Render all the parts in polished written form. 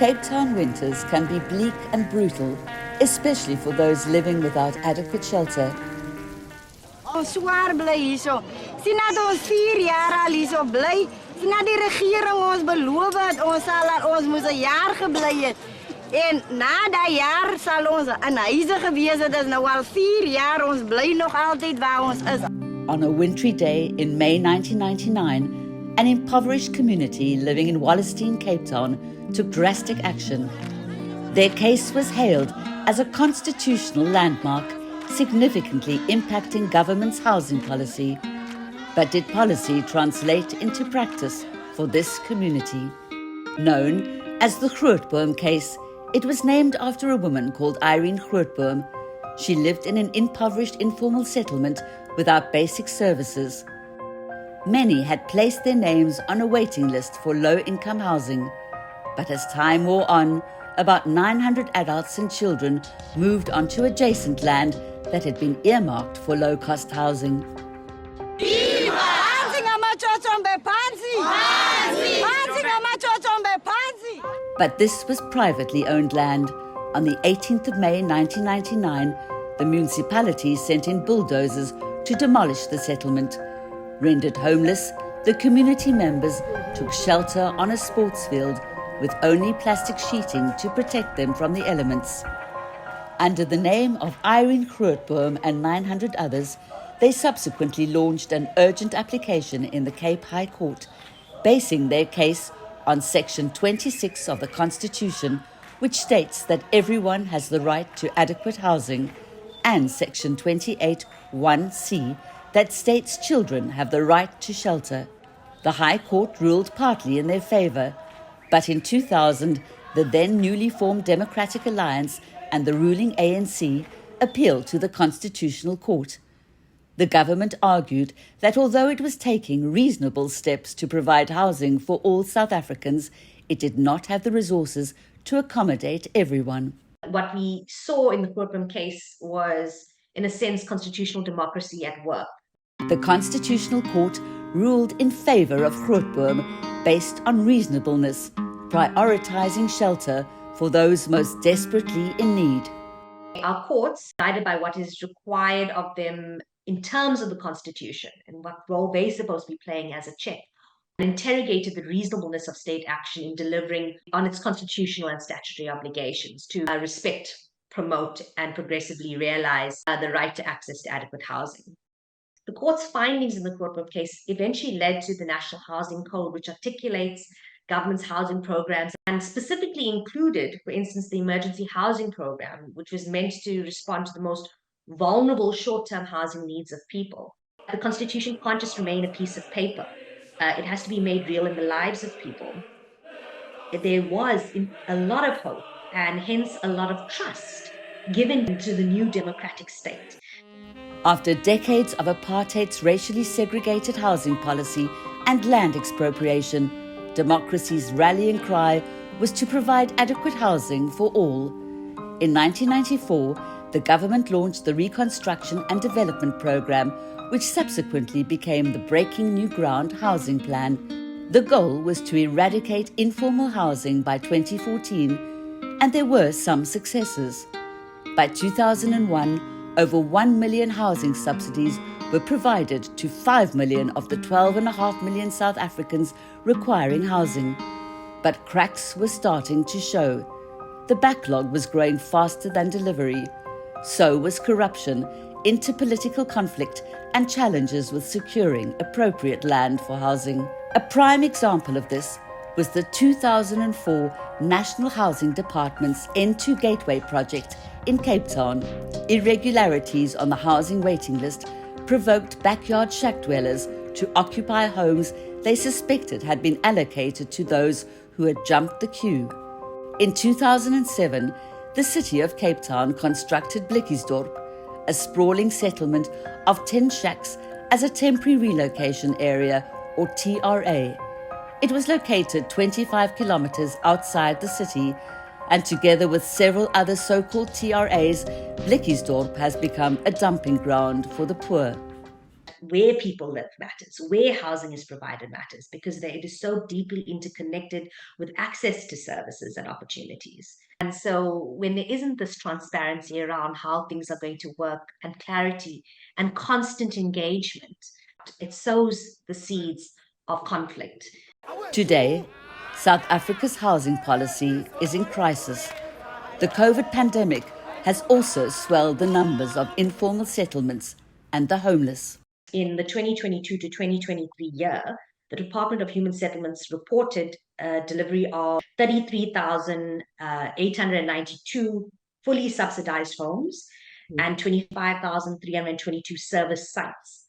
Cape Town winters can be bleak and brutal, especially for those living without adequate shelter. Ons swaar bly hierso. Sien dat ons 4 jaar al hierso bly. Sien dat die regering ons beloof het ons sal dat ons moes 'n jaar gebly het. En na dat jaar sal ons in huise gewees het. Dit is nou al 4 jaar, ons bly nog altyd waar ons is. On a wintry day in May 1999, an impoverished community living in Wallacedene, Cape Town, took drastic action. Their case was hailed as a constitutional landmark, significantly impacting government's housing policy. But did policy translate into practice for this community? Known as the Grootboom case, it was named after a woman called Irene Grootboom. She lived in an impoverished informal settlement without basic services. Many had placed their names on a waiting list for low-income housing. But as time wore on, about 900 adults and children moved onto adjacent land that had been earmarked for low-cost housing. But this was privately owned land. On the 18th of May 1999, the municipality sent in bulldozers to demolish the settlement. Rendered homeless, the community members took shelter on a sports field with only plastic sheeting to protect them from the elements. Under the name of Irene Grootboom and 900 others, they subsequently launched an urgent application in the Cape High Court, basing their case on Section 26 of the Constitution, which states that everyone has the right to adequate housing, and Section 28(1)(c) that states children have the right to shelter. The High Court ruled partly in their favour, but in 2000, the then newly formed Democratic Alliance and the ruling ANC appealed to the Constitutional Court. The government argued that although it was taking reasonable steps to provide housing for all South Africans, it did not have the resources to accommodate everyone. What we saw in the Grootboom case was, in a sense, constitutional democracy at work. The Constitutional Court ruled in favour of Grootboom based on reasonableness, prioritising shelter for those most desperately in need. Our courts, guided by what is required of them in terms of the Constitution and what role they're supposed to be playing as a check, interrogated the reasonableness of state action in delivering on its constitutional and statutory obligations to respect, promote, and progressively realise the right to access to adequate housing. The court's findings in the Grootboom case eventually led to the National Housing Code, which articulates government's housing programs and specifically included, for instance, the emergency housing program, which was meant to respond to the most vulnerable short-term housing needs of people. The Constitution can't just remain a piece of paper. It has to be made real in the lives of people. There was a lot of hope and hence a lot of trust given to the new democratic state. After decades of apartheid's racially segregated housing policy and land expropriation, democracy's rallying cry was to provide adequate housing for all. In 1994, the government launched the Reconstruction and Development Programme, which subsequently became the Breaking New Ground Housing Plan. The goal was to eradicate informal housing by 2014, and there were some successes. By 2001, over 1 million housing subsidies were provided to 5 million of the 12.5 million South Africans requiring housing. But cracks were starting to show. The backlog was growing faster than delivery. So was corruption, interpolitical conflict, and challenges with securing appropriate land for housing. A prime example of this was the 2004 National Housing Department's N2 Gateway project in Cape Town. Irregularities on the housing waiting list provoked backyard shack dwellers to occupy homes they suspected had been allocated to those who had jumped the queue. In 2007, the city of Cape Town constructed Blikkiesdorp, a sprawling settlement of 10 shacks as a temporary relocation area, or TRA. It was located 25 kilometres outside the city, and together with several other so-called TRAs, Blikkiesdorp has become a dumping ground for the poor. where people live matters, where housing is provided matters, because it is so deeply interconnected with access to services and opportunities. And so when there isn't this transparency around how things are going to work, and clarity and constant engagement, it sows the seeds of conflict. Today, South Africa's housing policy is in crisis. The COVID pandemic has also swelled the numbers of informal settlements and the homeless. In the 2022 to 2023 year, the Department of Human Settlements reported a delivery of 33,892 fully subsidized homes and 25,322 service sites,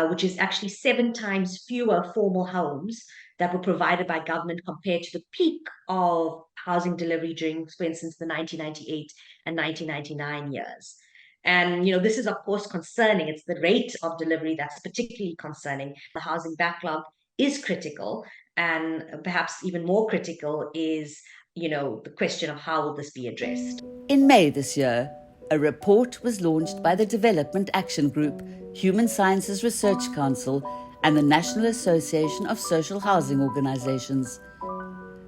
which is actually 7 times fewer formal homes that were provided by government compared to the peak of housing delivery during, for instance, the 1998 and 1999 years. And, this is, of course, concerning. It's the rate of delivery that's particularly concerning. The housing backlog is critical, and perhaps even more critical is, the question of how will this be addressed. In May this year, a report was launched by the Development Action Group, Human Sciences Research Council, and the National Association of Social Housing Organizations.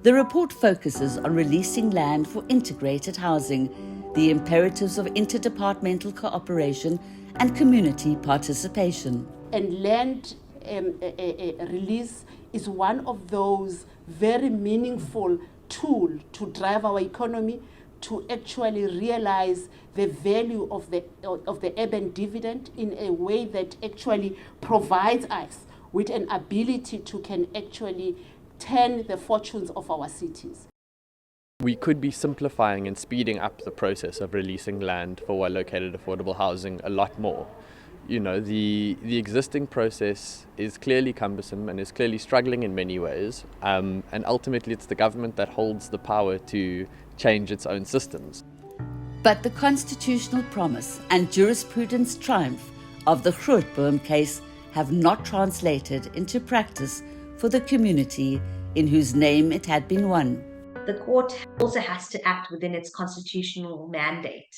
The report focuses on releasing land for integrated housing, the imperatives of interdepartmental cooperation and community participation. And land release is one of those very meaningful tools to drive our economy, to actually realize the value of the urban dividend in a way that actually provides us with an ability to can actually turn the fortunes of our cities. We could be simplifying and speeding up the process of releasing land for well-located affordable housing a lot more. The existing process is clearly cumbersome and is clearly struggling in many ways, and ultimately it's the government that holds the power to change its own systems. But the constitutional promise and jurisprudence triumph of the Grootboom case have not translated into practice for the community in whose name it had been won. The court also has to act within its constitutional mandate.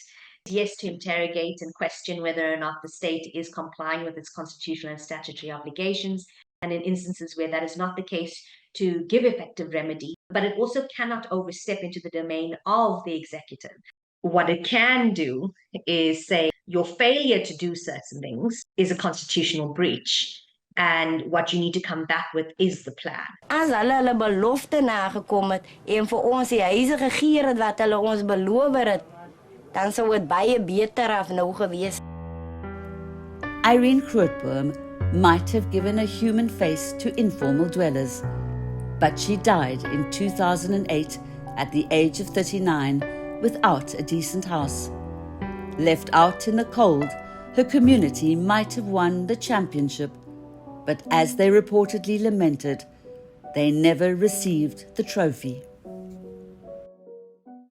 Yes, to interrogate and question whether or not the state is complying with its constitutional and statutory obligations, and in instances where that is not the case, to give effective remedy. But it also cannot overstep into the domain of the executive. What it can do is say your failure to do certain things is a constitutional breach, and what you need to come back with is the plan. As hulle belofte nagekom het en vir ons die huise gegee het wat hulle ons beloof het, dan sou dit baie beter af nou gewees. Irene Grootboom might have given a human face to informal dwellers, but she died in 2008 at the age of 39 without a decent house. Left out in the cold, her community might have won the championship, but as they reportedly lamented, they never received the trophy.